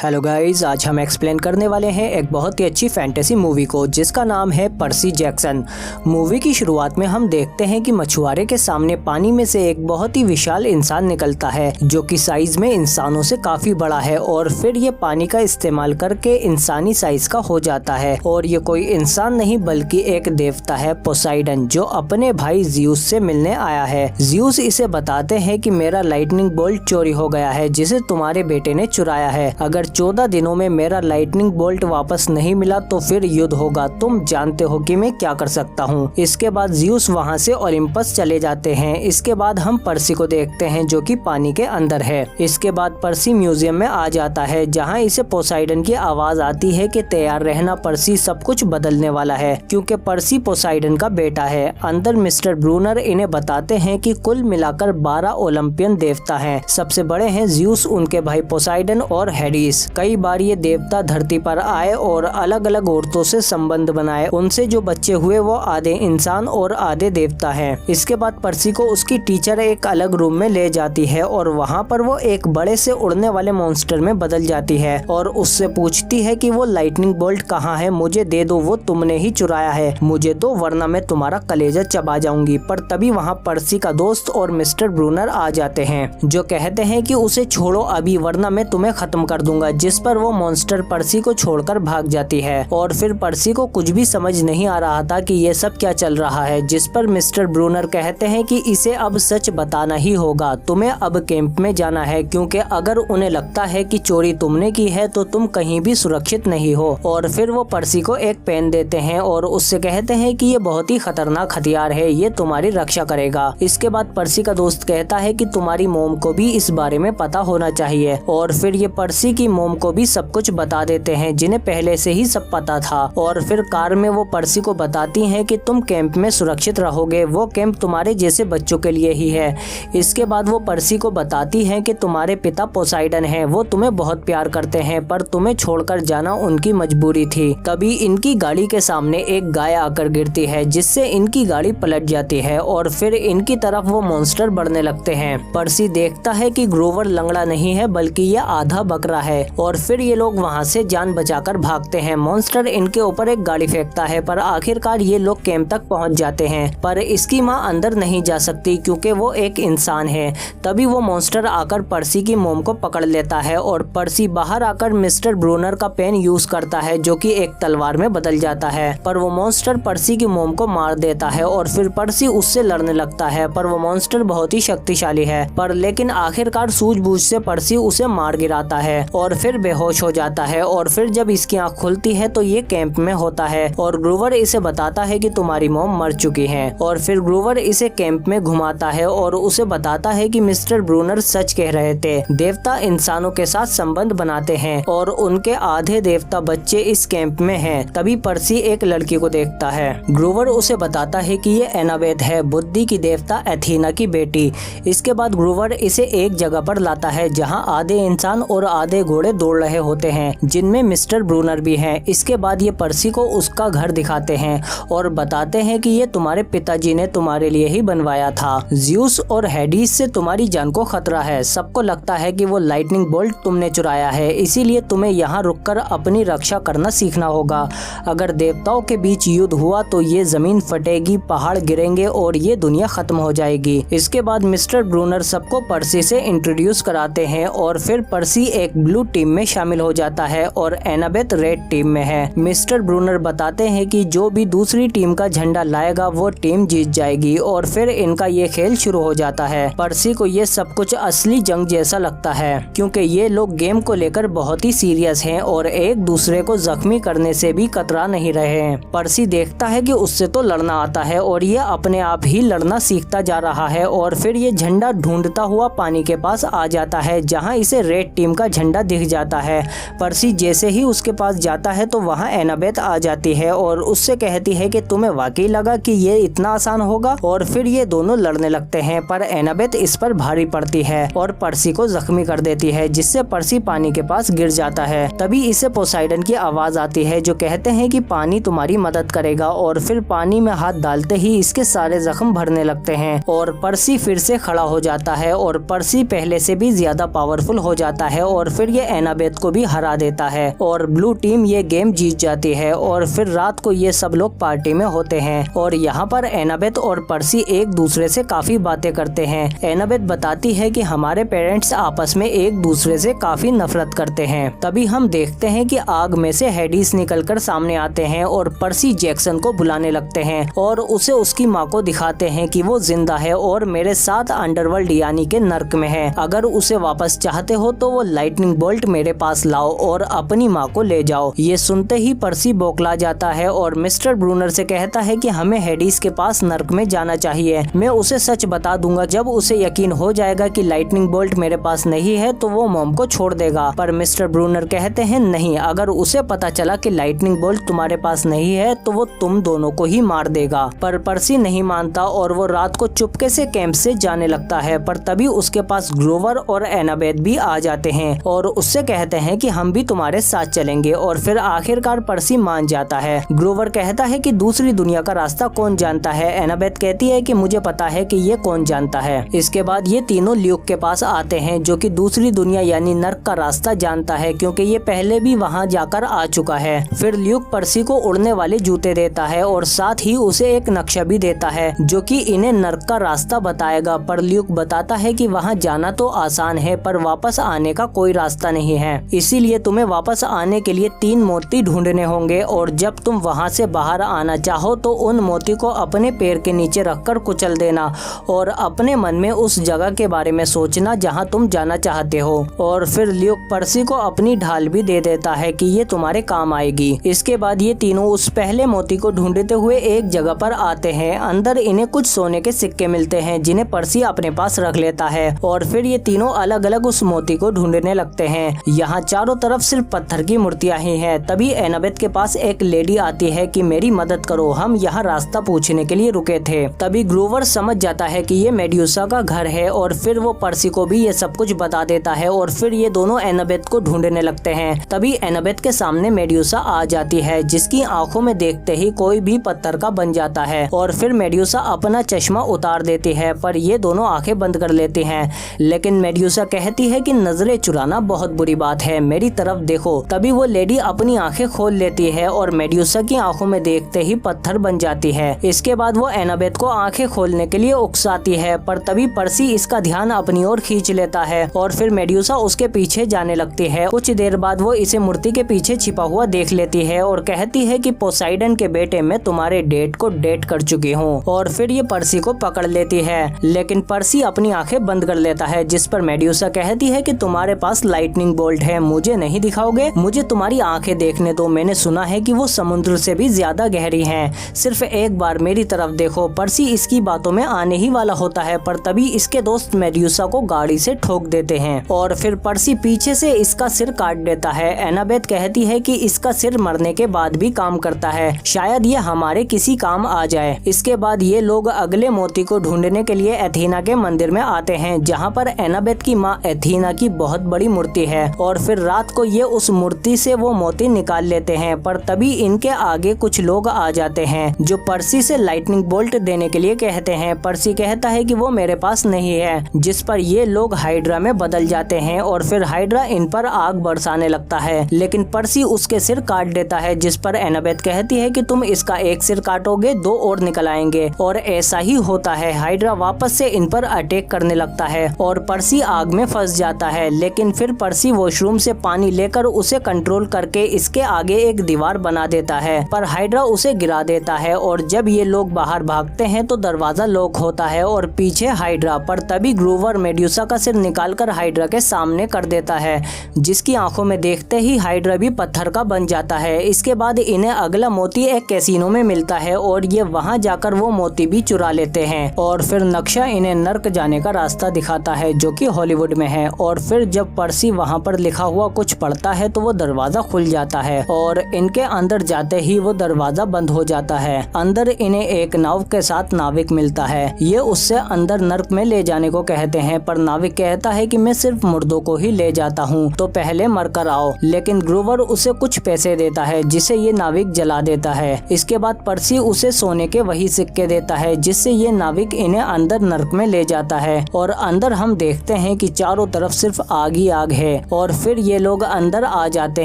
Hello guys, आज हम explain करने वाले हैं एक बहुत ही अच्छी फैंटेसी मूवी को जिसका नाम है पर्सी जैक्सन। मूवी की शुरुआत में हम देखते हैं कि मछुआरे के सामने पानी में से एक बहुत ही विशाल इंसान निकलता है जो कि साइज में इंसानों से काफी बड़ा है और फिर ये पानी का इस्तेमाल करके इंसानी साइज का हो जाता है। और ये कोई इंसान नहीं बल्कि एक देवता है, पोसाइडन, जो अपने भाई ज़्यूस से मिलने आया है। ज़्यूस इसे बताते हैं कि मेरा लाइटनिंग बोल्ट चोरी हो गया है जिसे तुम्हारे बेटे ने चुराया है। अगर 14 दिनों में मेरा लाइटनिंग बोल्ट वापस नहीं मिला तो फिर युद्ध होगा। तुम जानते हो कि मैं क्या कर सकता हूँ। इसके बाद ज़्यूस वहाँ से ओलिम्पस चले जाते हैं। इसके बाद हम पर्सी को देखते हैं जो कि पानी के अंदर है। इसके बाद पर्सी म्यूजियम में आ जाता है जहाँ इसे पोसाइडन की आवाज आती है कि तैयार रहना पर्सी, सब कुछ बदलने वाला है, क्योंकि पर्सी पोसाइडन का बेटा है। अंदर मिस्टर ब्रूनर इन्हें बताते हैं कि कुल मिलाकर 12 ओलंपियन देवता हैं। सबसे बड़े हैं ज़्यूस, उनके भाई पोसाइडन और हेडिस। कई बार ये देवता धरती पर आए और अलग अलग औरतों से संबंध बनाए। उनसे जो बच्चे हुए वो आधे इंसान और आधे देवता हैं। इसके बाद पर्सी को उसकी टीचर एक अलग रूम में ले जाती है और वहाँ पर वो एक बड़े से उड़ने वाले मॉन्स्टर में बदल जाती है और उससे पूछती है कि वो लाइटनिंग बोल्ट कहाँ है, मुझे दे दो, वो तुमने ही चुराया है, मुझे दो वरना मैं तुम्हारा कलेजा चबा जाऊंगी। पर तभी वहाँ पर्सी का दोस्त और मिस्टर ब्रूनर आ जाते हैं जो कहते हैं कि उसे छोड़ो अभी वरना मैं तुम्हें खत्म कर दूंगा। जिस पर वो मॉन्स्टर पर्सी को छोड़कर भाग जाती है और फिर पर्सी को कुछ भी समझ नहीं आ रहा था कि ये सब क्या चल रहा है। जिस पर मिस्टर ब्रूनर कहते हैं कि इसे अब सच बताना ही होगा, तुम्हें अब कैंप में जाना है, क्योंकि अगर उन्हें लगता है कि चोरी तुमने की है तो तुम कहीं भी सुरक्षित नहीं हो। और फिर वो पर्सी को एक पेन देते हैं और उससे कहते हैं कि ये बहुत ही खतरनाक हथियार है, ये तुम्हारी रक्षा करेगा। इसके बाद पर्सी का दोस्त कहता है कि तुम्हारी मोम को भी इस बारे में पता होना चाहिए और फिर ये पर्सी की मोम को भी सब कुछ बता देते हैं जिन्हें पहले से ही सब पता था। और फिर कार में वो पर्सी को बताती हैं कि तुम कैंप में सुरक्षित रहोगे, वो कैंप तुम्हारे जैसे बच्चों के लिए ही है। इसके बाद वो पर्सी को बताती हैं कि तुम्हारे पिता पोसाइडन हैं, वो तुम्हें बहुत प्यार करते हैं पर तुम्हें छोड़कर जाना उनकी मजबूरी थी। तभी इनकी गाड़ी के सामने एक गाय आकर गिरती है जिससे इनकी गाड़ी पलट जाती है और फिर इनकी तरफ वो मॉन्स्टर बढ़ने लगते हैं। पर्सी देखता है कि ग्रोवर लंगड़ा नहीं है बल्कि ये आधा बकरा है और फिर ये लोग वहाँ से जान बचाकर भागते हैं। मॉन्स्टर इनके ऊपर एक गाड़ी फेंकता है पर आखिरकार ये लोग कैंप तक पहुँच जाते हैं, पर इसकी माँ अंदर नहीं जा सकती क्योंकि वो एक इंसान है। तभी वो मॉन्स्टर आकर पर्सी की मोम को पकड़ लेता है और पर्सी बाहर आकर मिस्टर ब्रूनर का पेन यूज करता है जो कि एक तलवार में बदल जाता है, पर वो मॉन्स्टर पर्सी की मोम को मार देता है और फिर पर्सी उससे लड़ने लगता है। पर वो मॉन्स्टर बहुत ही शक्तिशाली है पर लेकिन आखिरकार सूझबूझ से पर्सी उसे मार गिराता है और फिर बेहोश हो जाता है। और फिर जब इसकी आँख खुलती है तो ये कैंप में होता है और ग्रूवर इसे बताता है कि तुम्हारी मॉम मर चुकी है। और फिर ग्रूवर इसे कैंप में घुमाता है और उसे बताता है कि मिस्टर ब्रूनर सच कह रहे थे, देवता इंसानों के साथ संबंध बनाते हैं और उनके आधे देवता बच्चे इस कैंप में हैं। तभी पर्सी एक लड़की को देखता है। ग्रूवर उसे बताता है कि ये एनाबेथ है, बुद्धि की देवता एथीना की बेटी। इसके बाद ग्रूवर इसे एक जगह पर लाता है जहाँ आधे इंसान और आधे घोड़े दौड़ रहे होते हैं जिनमें मिस्टर ब्रूनर भी हैं। इसके बाद ये पर्सी को उसका घर दिखाते हैं और बताते हैं कि ये तुम्हारे पिताजी ने तुम्हारे लिए ही बनवाया था। ज़्यूस और हेडिस से तुम्हारी जान को खतरा है, सबको लगता है कि वो लाइटनिंग बोल्ट तुमने चुराया है, इसीलिए तुम्हें यहाँ रुककर अपनी रक्षा करना सीखना होगा। अगर देवताओं के बीच युद्ध हुआ तो ये जमीन फटेगी, पहाड़ गिरेंगे और ये दुनिया खत्म हो जाएगी। इसके बाद मिस्टर ब्रूनर सबको पर्सी से इंट्रोड्यूस कराते हैं और फिर पर्सी एक ब्लू टीम में शामिल हो जाता है और एनाबेथ रेड टीम में है। मिस्टर ब्रूनर बताते हैं कि जो भी दूसरी टीम का झंडा लाएगा वो टीम जीत जाएगी और फिर इनका ये खेल शुरू हो जाता है। पर्सी को ये सब कुछ असली जंग जैसा लगता है क्योंकि ये लोग गेम को लेकर बहुत ही सीरियस हैं और एक दूसरे को जख्मी करने से भी कतरा नहीं रहे हैं। पर्सी देखता है कि उससे तो लड़ना आता है और ये अपने आप ही लड़ना सीखता जा रहा है और फिर ये झंडा ढूंढता हुआ पानी के पास आ जाता है जहाँ इसे रेड टीम का झंडा दिख जाता है। पर्सी जैसे ही उसके पास जाता है तो वहाँ एनाबेथ आ जाती है और उससे कहती है कि तुम्हें वाकई लगा कि ये इतना आसान होगा। और फिर ये दोनों लड़ने लगते हैं पर एनाबेथ इस पर भारी पड़ती है और पर्सी को जख्मी कर देती है जिससे पर्सी पानी के पास गिर जाता है। तभी इसे पोसाइडन की आवाज आती है जो कहते हैं कि पानी तुम्हारी मदद करेगा और फिर पानी में हाथ डालते ही इसके सारे जख्म भरने लगते हैं और पर्सी फिर से खड़ा हो जाता है और पर्सी पहले से भी ज्यादा पावरफुल हो जाता है और फिर ये एनाबेथ को भी हरा देता है और ब्लू टीम ये गेम जीत जाती है। और फिर रात को ये सब लोग पार्टी में होते हैं और यहाँ पर एनाबेथ और पर्सी एक दूसरे से काफी बातें करते हैं। एनाबेथ बताती है कि हमारे पेरेंट्स आपस में एक दूसरे से काफी नफरत करते हैं। तभी हम देखते हैं कि आग में से हेडिस निकलकर सामने आते हैं और पर्सी जैक्सन को बुलाने लगते हैं और उसे उसकी माँ को दिखाते हैं कि वो जिंदा है और मेरे साथ अंडरवर्ल्ड यानी के नर्क में है। अगर उसे वापस चाहते हो तो वो लाइटनिंग बोल्ट मेरे पास लाओ और अपनी माँ को ले जाओ। ये सुनते ही पर्सी बौखला जाता है और मिस्टर ब्रूनर से कहता है कि हमें हेडिस के पास नर्क में जाना चाहिए। मैं उसे सच बता दूंगा। जब उसे यकीन हो जाएगा कि लाइटनिंग बोल्ट मेरे पास नहीं है तो वो मॉम को छोड़ देगा। पर मिस्टर ब्रूनर कहते हैं नहीं, अगर उसे पता चला कि लाइटनिंग बोल्ट तुम्हारे पास नहीं है तो वो तुम दोनों को ही मार देगा। पर पर्सी नहीं मानता और वो रात को चुपके से कैंप से जाने लगता है। पर तभी उसके पास ग्रोवर और एनाबेथ भी आ जाते हैं और उससे कहते हैं कि हम भी तुम्हारे साथ चलेंगे। और फिर आखिरकार पर्सी मान जाता है। ग्रोवर कहता है कि दूसरी दुनिया का रास्ता कौन जानता है। एनाबेथ कहती है कि मुझे पता है कि ये कौन जानता है। इसके बाद ये तीनों ल्यूक के पास आते हैं जो कि दूसरी दुनिया यानी नर्क का रास्ता जानता है क्योंकि ये पहले भी वहाँ जाकर आ चुका है। फिर ल्यूक पर्सी को उड़ने वाले जूते देता है और साथ ही उसे एक नक्शा भी देता है जो कि इन्हें नर्क का रास्ता बताएगा। पर ल्यूक बताता है कि वहाँ जाना तो आसान है पर वापस आने का कोई रास्ता नहीं है, इसीलिए तुम्हें वापस आने के लिए 3 मोती ढूंढने होंगे और जब तुम वहाँ से बाहर आना चाहो तो उन मोती को अपने पैर के नीचे रखकर कुचल देना और अपने मन में उस जगह के बारे में सोचना जहाँ तुम जाना चाहते हो। और फिर ल्यूक पर्सी को अपनी ढाल भी दे देता है कि ये तुम्हारे काम आएगी। इसके बाद ये तीनों उस पहले मोती को ढूंढते हुए एक जगह पर आते हैं। अंदर इन्हें कुछ सोने के सिक्के मिलते हैं जिन्हें पर्सी अपने पास रख लेता है और फिर ये तीनों अलग अलग उस मोती को ढूंढने लगते हैं। यहाँ चारों तरफ सिर्फ पत्थर की मूर्तियां ही हैं। तभी एनाबेथ के पास एक लेडी आती है कि मेरी मदद करो, हम यहाँ रास्ता पूछने के लिए रुके थे। तभी ग्रोवर समझ जाता है कि ये मेड्यूसा का घर है और फिर वो पर्सी को भी ये सब कुछ बता देता है और फिर ये दोनों एनाबेथ को ढूंढने लगते हैं। तभी एनाबेथ के सामने मेड्यूसा आ जाती है जिसकी आंखों में देखते ही कोई भी पत्थर का बन जाता है और फिर मेड्यूसा अपना चश्मा उतार देती है पर ये दोनों आंखें बंद कर लेते हैं। लेकिन मेड्यूसा कहती है कि नजरें चुराना बहुत बुरी बात है, मेरी तरफ देखो। तभी वो लेडी अपनी आंखें खोल लेती है और मेड्यूसा की आंखों में देखते ही पत्थर बन जाती है। इसके बाद वो एनाबेथ को आंखें खोलने के लिए उकसाती है पर तभी पर्सी इसका ध्यान अपनी ओर खींच लेता है और फिर मेड्यूसा उसके पीछे जाने लगती है। कुछ देर बाद वो इसे मूर्ति के पीछे छिपा हुआ देख लेती है और कहती है कि पोसाइडन के बेटे मैं तुम्हारे डेट को डेट कर चुकी हूँ। और फिर ये पर्सी को पकड़ लेती है लेकिन पर्सी अपनी आंखें बंद कर लेता है जिस पर मेड्यूसा कहती है कि तुम्हारे पास लाइटनिंग बोल्ट है, मुझे नहीं दिखाओगे? मुझे तुम्हारी आंखें देखने दो, मैंने सुना है कि वो समुद्र से भी ज्यादा गहरी हैं। सिर्फ एक बार मेरी तरफ देखो। पर्सी इसकी बातों में आने ही वाला होता है पर तभी इसके दोस्त मेड्यूसा को गाड़ी से ठोक देते हैं और फिर पर्सी पीछे से इसका सिर काट देता है। एनाबेथ कहती है कि इसका सिर मरने के बाद भी काम करता है, शायद ये हमारे किसी काम आ जाए। इसके बाद ये लोग अगले मोती को ढूंढने के लिए एथीना के मंदिर में आते हैं जहाँ पर एनाबेथ की माँ एथीना की बहुत बड़ी मूर्ति है और फिर रात को ये उस मूर्ति से वो मोती निकाल लेते हैं। पर तभी इनके आगे कुछ लोग आ जाते हैं जो पर्सी से लाइटनिंग बोल्ट देने के लिए कहते हैं। पर्सी कहता है कि वो मेरे पास नहीं है, जिस पर ये लोग हाइड्रा में बदल जाते हैं और फिर हाइड्रा इन पर आग बरसाने लगता है लेकिन पर्सी उसके सिर काट देता है जिस पर एनाबेथ कहती है कि तुम इसका एक सिर काटोगे 2 और निकल आएंगे। और ऐसा ही होता है। हाइड्रा वापस से इन पर अटैक करने लगता है और पर्सी आग में फंस जाता है लेकिन फिर पर्सी वॉशरूम से पानी लेकर उसे कंट्रोल करके इसके आगे एक दीवार बना देता है पर हाइड्रा उसे गिरा देता है और जब ये लोग बाहर भागते हैं तो दरवाजा लॉक होता है और पीछे हाइड्रा। पर तभी ग्रोवर मेड्यूसा का सिर निकालकर हाइड्रा के सामने कर देता है जिसकी आंखों में देखते ही हाइड्रा भी पत्थर का बन जाता है। इसके बाद इन्हें अगला मोती एक कैसीनो में मिलता है और ये वहाँ जाकर वो मोती भी चुरा लेते हैं और फिर नक्शा इन्हें नर्क जाने का रास्ता दिखाता है जो कि हॉलीवुड में है। और फिर जब पर्सी वहाँ पर लिखा हुआ कुछ पढ़ता है तो वो दरवाजा खुल जाता है और इनके अंदर जाते ही वो दरवाजा बंद हो जाता है। अंदर इन्हें एक नाव के साथ नाविक मिलता है। ये उससे अंदर नर्क में ले जाने को कहते हैं पर नाविक कहता है कि मैं सिर्फ मुर्दों को ही ले जाता हूँ तो पहले मरकर आओ। लेकिन ग्रोवर उसे कुछ पैसे देता है जिसे ये नाविक जला देता है। इसके बाद पर्सी उसे सोने के वही सिक्के देता है जिससे ये नाविक इन्हें अंदर नर्क में ले जाता है और अंदर हम देखते हैं कि चारों तरफ सिर्फ आग ही आग है और फिर ये लोग अंदर आ जाते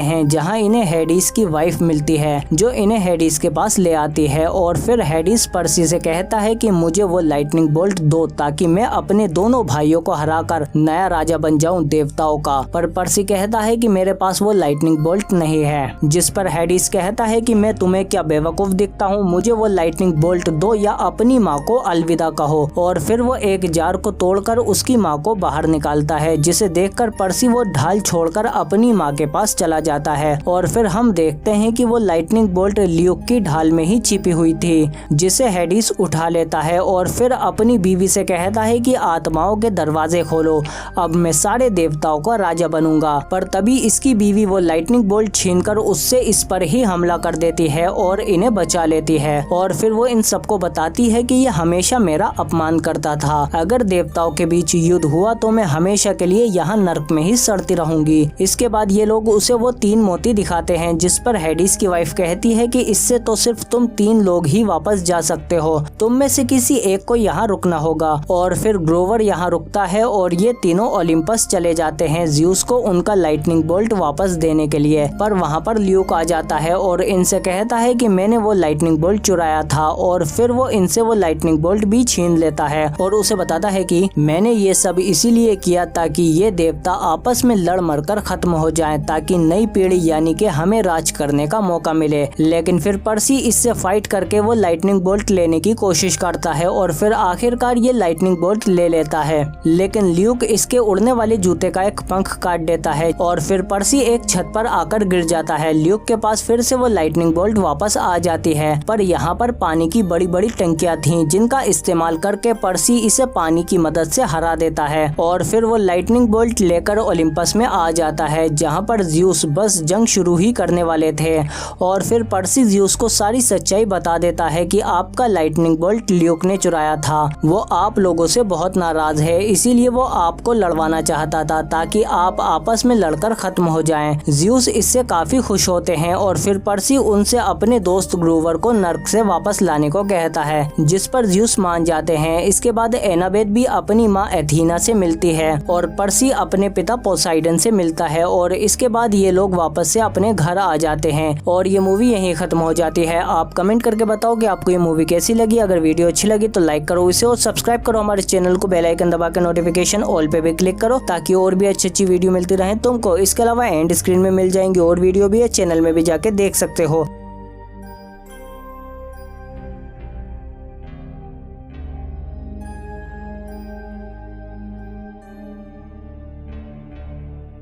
हैं जहाँ इन्हें हेडिस की वाइफ मिलती है जो इन्हें हेडिस के पास ले आती है। और फिर हेडिस पर्सी से कहता है कि मुझे वो लाइटनिंग बोल्ट दो ताकि मैं अपने दोनों भाइयों को हराकर नया राजा बन जाऊं देवताओं का। पर पर्सी कहता है कि मेरे पास वो लाइटनिंग बोल्ट नहीं है, जिस पर हेडिस कहता है कि मैं तुम्हें क्या बेवकूफ दिखता हूँ, मुझे वो लाइटनिंग बोल्ट दो या अपनी माँ को अलविदा कहो। और फिर वो एक जार को तोड़कर उसकी माँ को बाहर निकालता है, जिसे देखकर पर्सी वो ढाल छोड़कर अपनी माँ के पास चला जाता है। और फिर हम देखते हैं कि वो लाइटनिंग बोल्ट ल्यूक की ढाल में ही छिपी हुई थी, जिसे हेडिस उठा लेता है और फिर अपनी बीवी से कहता है कि आत्माओं के दरवाजे खोलो, अब मैं सारे देवताओं का राजा बनूंगा। पर तभी इसकी बीवी वो लाइटनिंग बोल्ट छीनकर उससे इस पर ही हमला कर देती है और इन्हें बचा लेती है। और फिर वो इन सबको बताती है कि ये हमेशा मेरा अपमान करता था, अगर देवताओं के बीच युद्ध हुआ तो मैं हमेशा के लिए यहाँ नर्क में ही सड़ती रहूंगी। इसके बाद ये लोग उसे वो 3 मोती दिखाते हैं, जिस पर हेडिस की वाइफ कहती है कि इससे तो सिर्फ तुम 3 लोग ही वापस जा सकते हो, तुम में से किसी एक को यहाँ रुकना होगा। और फिर ग्रोवर यहाँ रुकता है और ये तीनों ओलिम्पस चले जाते हैं ज़्यूस को उनका लाइटनिंग बोल्ट वापस देने के लिए। पर वहाँ पर ल्यूक आ जाता है और इनसे कहता है कि मैंने वो लाइटनिंग बोल्ट चुराया था। और फिर वो इनसे वो लाइटनिंग बोल्ट भी छीन लेता है और उसे बताता है कि मैंने ये सब इसीलिए किया ताकि ये देवता आपस में लड़ मरकर खत्म हो जाएं, ताकि नई पीढ़ी यानी कि हमें राज करने का मौका मिले। लेकिन फिर पर्सी इससे फाइट करके वो लाइटनिंग बोल्ट लेने की कोशिश करता है और फिर आखिरकार ये लाइटनिंग बोल्ट ले लेता है। लेकिन ल्यूक इसके उड़ने वाले जूते का एक पंख काट देता है और फिर पर्सी एक छत पर आकर गिर जाता है। ल्यूक के पास फिर से वो लाइटनिंग बोल्ट वापस आ जाती है, पर यहाँ पर पानी की बड़ी बड़ी टंकियां थीं, जिनका इस्तेमाल करके पर्सी इसे पानी की मदद से हरा देता है। और फिर वो लाइटनिंग बोल्ट लेकर ओलिम्पस में आ जाता है, जहाँ पर ज़्यूस बस जंग शुरू ही करने वाले थे। और फिर पर्सी ज़्यूस को सारी सच्चाई बता देता है कि आपका लाइटनिंग बोल्ट ल्यूक ने चुराया था, वो आप लोगों से बहुत नाराज है, इसीलिए वो आपको लड़वाना चाहता था ताकि आप आपस में लड़कर खत्म हो जाएं। ज़्यूस इससे काफी खुश होते हैं और फिर पर्सी उनसे अपने दोस्त ग्रोवर को नर्क से वापस लाने को कहता है, जिस पर ज़्यूस मान जाते हैं। इसके बाद एनाबेथ भी अपनी माँ एथीना से मिलती है और पर्सी अपने पिता पोसाइडन से मिलता है और इसके बाद ये लोग वापस से अपने घर आ जाते हैं और ये मूवी यहीं खत्म हो जाती है। आप कमेंट करके बताओ कि आपको ये मूवी कैसी लगी। अगर वीडियो अच्छी लगी तो लाइक करो इसे और सब्सक्राइब करो हमारे चैनल को, बेल आइकन दबा के नोटिफिकेशन ऑल पे भी क्लिक करो ताकि और भी अच्छी वीडियो मिलती रहे तुमको। इसके अलावा एंड स्क्रीन में मिल जाएंगे और वीडियो भी है, चैनल में भी जाके देख सकते हो।